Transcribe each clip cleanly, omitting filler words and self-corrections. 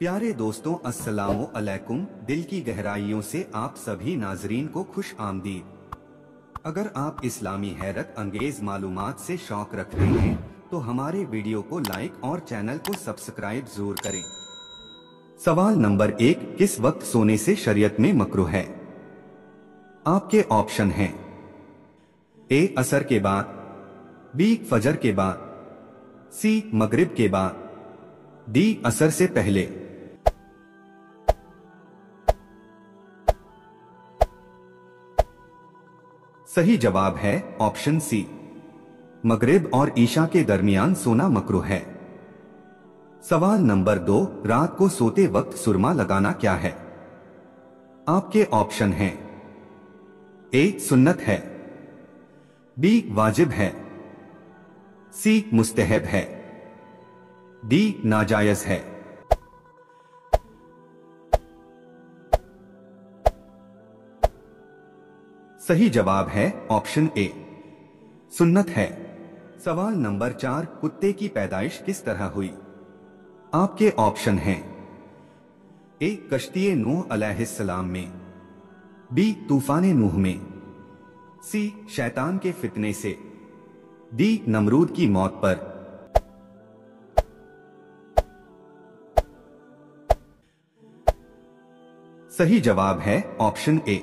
प्यारे दोस्तों, अस्सलामु अलैकुम। दिल की गहराइयों से आप सभी नाजरीन को खुश आमदीद। अगर आप इस्लामी हैरत अंगेज मालूमात से शौक रखते हैं तो हमारे वीडियो को लाइक और चैनल को सब्सक्राइब जरूर करें। सवाल नंबर 1, किस वक्त सोने से शरीयत में मकरूह है? आपके ऑप्शन हैं: ए असर के बाद, बी फजर के बाद, सी मगरिब के बाद, डी असर से पहले। सही जवाब है ऑप्शन सी, मगरिब और ईशा के दरमियान सोना मकरूह है। सवाल नंबर 2, रात को सोते वक्त सुरमा लगाना क्या है? आपके ऑप्शन हैं: ए सुन्नत है, बी वाजिब है, सी मुस्तहब है, डी नाजायज है। सही जवाब है ऑप्शन ए, सुन्नत है। सवाल नंबर 4, कुत्ते की पैदाइश किस तरह हुई? आपके ऑप्शन हैं: ए कश्ती नूह अलैहिस्सलाम में, बी तूफान नूह में, सी शैतान के फितने से, डी नमरूद की मौत पर। सही जवाब है ऑप्शन ए,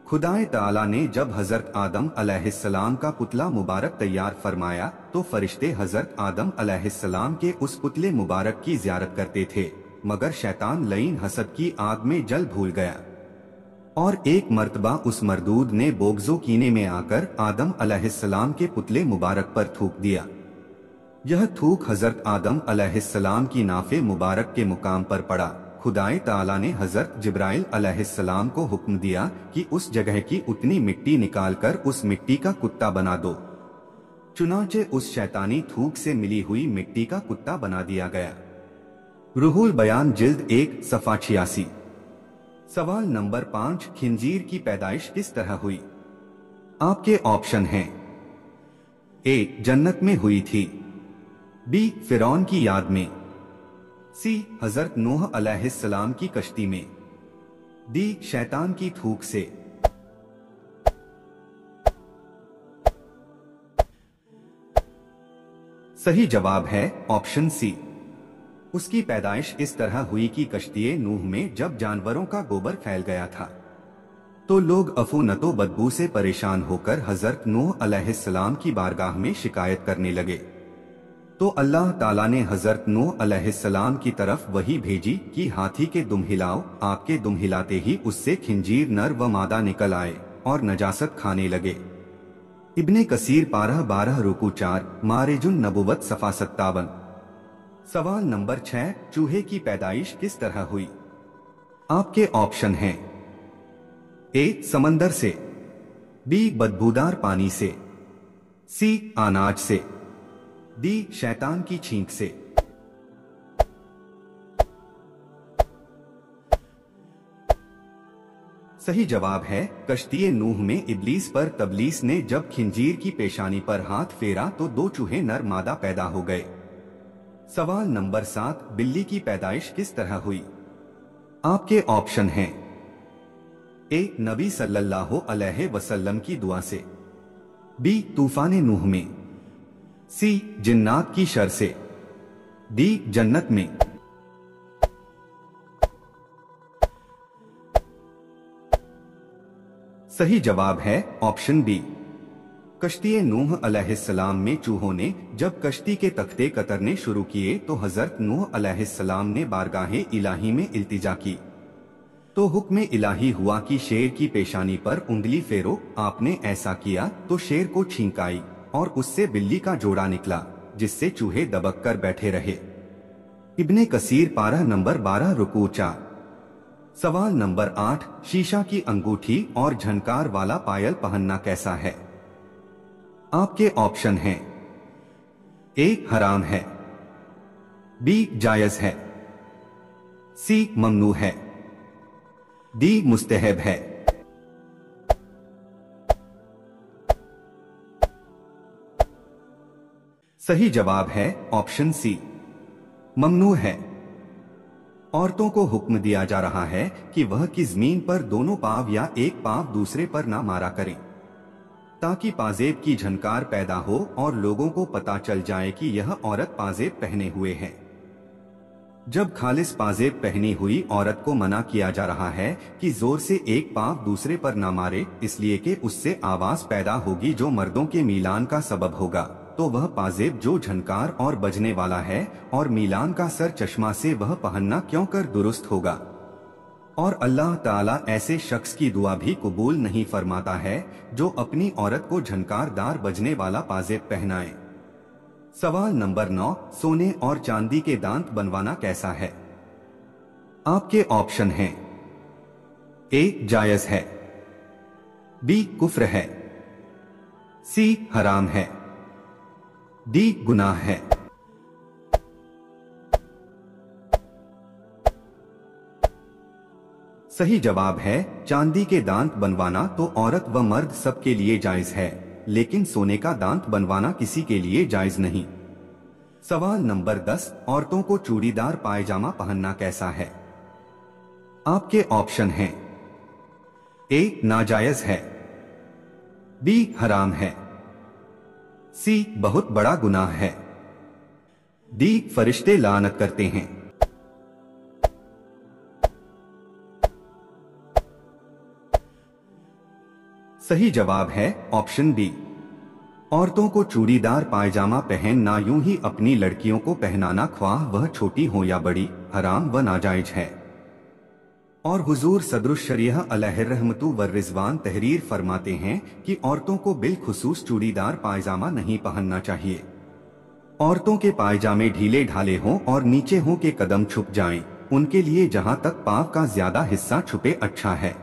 खुदाए ताला ने जब हजरत आदम अलैहिस्सलाम का पुतला मुबारक तैयार फरमाया तो फरिश्ते हजरत आदम अलैहिस्सलाम के उस पुतले मुबारक की ज़ियारत करते थे, मगर शैतान लईन हसद की आग में जल भूल गया और एक मर्तबा उस मरदूद ने बोगजो कीने में आकर आदम अलैहिस्सलाम के पुतले मुबारक पर थूक दिया। यह थूक हजरत आदम अलैहिस्सलाम की नाफे मुबारक के मुकाम पर पड़ा। खुदाए ताला ने हजरत जिब्राइल अलैहिस्सलाम को हुक्म दिया कि उस जगह की उतनी मिट्टी निकालकर उस मिट्टी का कुत्ता बना दो। चुनांचे उस शैतानी थूक से मिली हुई मिट्टी का कुत्ता बना दिया गया। रूहुल बयान जिल्द 1 सफ़ा 86। सवाल नंबर 5, खिंजीर की पैदाइश किस तरह हुई? आपके ऑप्शन हैं: ए जन्नत में हुई थी, बी फिरौन की याद में, सी हजरत नूह अलैहिस्सलाम की कश्ती में, डी शैतान की थूक से। सही जवाब है ऑप्शन सी, उसकी पैदाइश इस तरह हुई कि कश्ती नूह में जब जानवरों का गोबर फैल गया था तो लोग अफूनतो बदबू से परेशान होकर हजरत नूह अलैहिस्सलाम की बारगाह में शिकायत करने लगे। तो अल्लाह ताला ने हजरत नूह अलैहिस्सलाम की तरफ वही भेजी कि हाथी के दुम हिलाओ। आपके दुम हिलाते ही उससे खिंजीर नर व मादा निकल आए और नजासत खाने लगे। इब्ने कसीर पारा 12 रुकू 4 मारिजुन नबुवत सफ़ा 57। सवाल नंबर 6, चूहे की पैदाइश किस तरह हुई? आपके ऑप्शन हैं: ए समंदर से, बी बदबूदार पानी से, सी अनाज से, डी शैतान की छींक से। सही जवाब है कश्ती नूह में इब्लीस पर तबलीस ने जब खिंजीर की पेशानी पर हाथ फेरा तो 2 चूहे नर मादा पैदा हो गए। सवाल नंबर 7, बिल्ली की पैदाइश किस तरह हुई? आपके ऑप्शन हैं: ए नबी सल्लल्लाहु अलैहि वसल्लम की दुआ से, बी तूफान नूह में, सी जिन्नात की शर से, डी जन्नत में। सही जवाब है ऑप्शन बी, कश्ती नूह अलैहिस्सलाम में चूहों ने जब कश्ती के तख्ते कतरने शुरू किए तो हजरत नूह अलैहिस्सलाम ने बारगाहे इलाही में इल्तिजा की तो हुक्म इलाही हुआ कि शेर की पेशानी पर उंगली फेरो। आपने ऐसा किया तो शेर को छींक आई और उससे बिल्ली का जोड़ा निकला जिससे चूहे दबक कर बैठे रहे। इब्ने कसीर पारा नंबर 12 रुकू 4। सवाल नंबर 8, शीशा की अंगूठी और झनकार वाला पायल पहनना कैसा है? आपके ऑप्शन हैं: ए हराम है, बी जायज है, सी ममनू है, डी मुस्तहब है। सही जवाब है ऑप्शन सी, ममनू है। औरतों को हुक्म दिया जा रहा है कि वह की जमीन पर दोनों पांव या एक पांव दूसरे पर ना मारा करें, ताकि पाजेब की झनकार पैदा हो और लोगों को पता चल जाए कि यह औरत पाजेब पहने हुए है। जब खालिस पाजेब पहनी हुई औरत को मना किया जा रहा है कि जोर से एक पांव दूसरे पर ना मारे, इसलिए कि उससे आवाज पैदा होगी जो मर्दों के मिलान का सबब होगा, तो वह पाजेब जो झनकार और बजने वाला है और मिलान का सर चश्मा से वह पहनना क्यों कर दुरुस्त होगा। और अल्लाह ताला ऐसे शख्स की दुआ भी कबूल नहीं फरमाता है जो अपनी औरत को झनकारदार बजने वाला पाजेब पहनाए। सवाल नंबर 9, सोने और चांदी के दांत बनवाना कैसा है? आपके ऑप्शन हैं: ए जायज है, बी कुफ्र है, सी हराम है, डी गुनाह है। सही जवाब है चांदी के दांत बनवाना तो औरत व मर्द सबके लिए जायज है, लेकिन सोने का दांत बनवाना किसी के लिए जायज नहीं। सवाल नंबर 10, औरतों को चूड़ीदार पायजामा पहनना कैसा है? आपके ऑप्शन हैं: ए नाजायज है, बी हराम है, सी बहुत बड़ा गुनाह है, डी फरिश्ते लानत करते हैं। सही जवाब है ऑप्शन बी। औरतों को चूड़ीदार पायजामा पहनना यूं ही अपनी लड़कियों को पहनाना, ख्वाह वह छोटी हो या बड़ी, हराम व नाजायज है। और हुजूर सदरुश शरीयह अलैहिर्रहमतु व रिजवान तहरीर फरमाते हैं कि औरतों को बिलखुसूस चूड़ीदार पायजामा नहीं पहनना चाहिए। औरतों के पायजामे ढीले ढाले हों और नीचे हों के कदम छुप जाएं, उनके लिए जहां तक पांव का ज्यादा हिस्सा छुपे अच्छा है।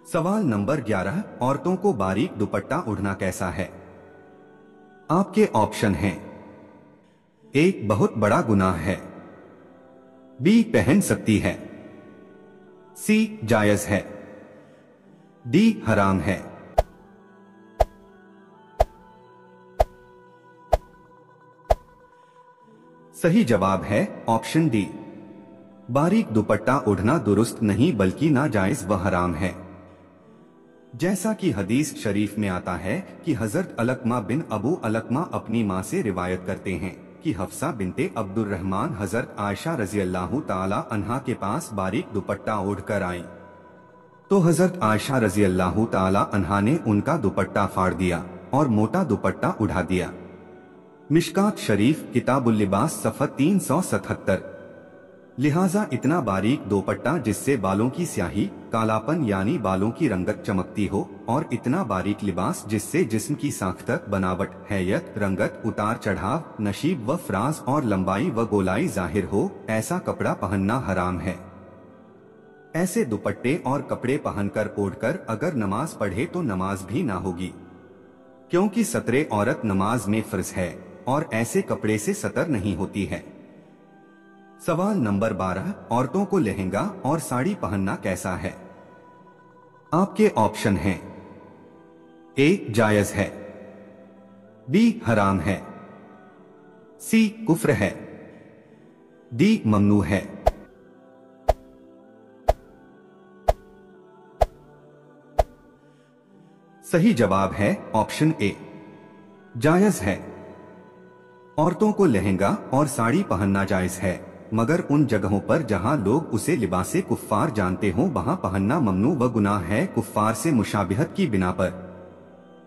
सवाल नंबर 11, औरतों को बारीक दुपट्टा ओढ़ना कैसा है? आपके ऑप्शन हैं: ए बहुत बड़ा गुनाह है, बी पहन सकती है, सी जायज है, डी हराम है। सही जवाब है ऑप्शन डी। बारीक दुपट्टा ओढ़ना दुरुस्त नहीं बल्कि नाजायज व हराम है। जैसा कि हदीस शरीफ में आता है कि हजरत अलकमा बिन अबू अलकमा अपनी माँ से रिवायत करते हैं कि हफ्सा बिनते अब्दुर्रहमान हजरत आयशा रजी अल्लाह ताला अन्हा के पास बारीक दुपट्टा ओढ़कर आई, तो हजरत आयशा रजी अल्लाह ताला अन्हा ने उनका दुपट्टा फाड़ दिया और मोटा दुपट्टा उठा दिया। मिशकात शरीफ किताबुल लिबास सफ़ा 377। लिहाजा इतना बारीक दुपट्टा जिससे बालों की स्याही, कालापन यानी बालों की रंगत चमकती हो, और इतना बारीक लिबास जिससे जिस्म की साख्त, बनावट, हैयत, रंगत, उतार चढ़ाव, नशीब व फ्राज और लंबाई व गोलाई जाहिर हो, ऐसा कपड़ा पहनना हराम है। ऐसे दुपट्टे और कपड़े पहनकर ओढ़कर अगर नमाज पढ़े तो नमाज भी ना होगी, क्योंकि सतरे औरत नमाज में फर्ज है और ऐसे कपड़े से सतर नहीं होती है। सवाल नंबर 12, औरतों को लहंगा और साड़ी पहनना कैसा है? आपके ऑप्शन हैं: ए जायज है, बी हराम है, सी कुफ्र है, डी ममनू है। सही जवाब है ऑप्शन ए, जायज है। औरतों को लहंगा और साड़ी पहनना जायज है, मगर उन जगहों पर जहां लोग उसे लिबासे कुफ्फार जानते हों वहां पहनना ममनू व गुनाह है, कुफ्फार से मुशाबिहत की बिना पर।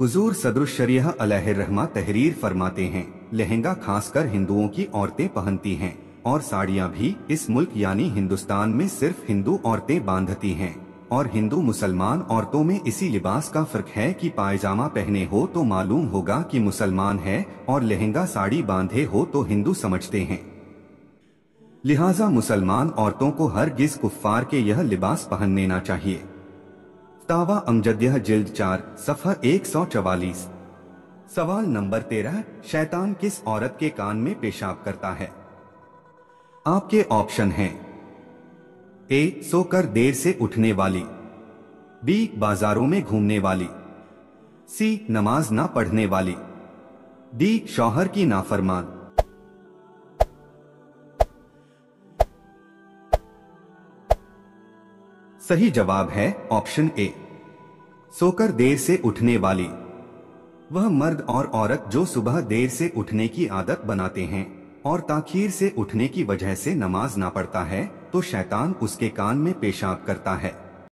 हुजूर सदरुश शरीयह अलैहिर्रहमा तहरीर फरमाते हैं, लहंगा खासकर हिंदुओं की औरतें पहनती हैं और साड़ियां भी इस मुल्क यानी हिंदुस्तान में सिर्फ हिंदू औरतें बांधती हैं, और हिंदू मुसलमान औरतों में इसी लिबास का फर्क है कि पायजामा पहने हो तो मालूम होगा कि मुसलमान है और लहंगा साड़ी बांधे हो तो हिंदू समझते हैं। लिहाजा मुसलमान औरतों को हरगिज कुफ्फार के यह लिबास पहनने ना चाहिए। तावा अमजदियह जिल्द 4 सफ़ा 144। सवाल नंबर 13, शैतान किस औरत के कान में पेशाब करता है? आपके ऑप्शन हैं: ए सोकर देर से उठने वाली, बी बाजारों में घूमने वाली, सी नमाज ना पढ़ने वाली, डी शौहर की नाफरमान। सही जवाब है ऑप्शन ए, सोकर देर से उठने वाली। वह मर्द और औरत जो सुबह देर से उठने की आदत बनाते हैं और ताखीर से उठने की वजह से नमाज ना पढ़ता है तो शैतान उसके कान में पेशाब करता है।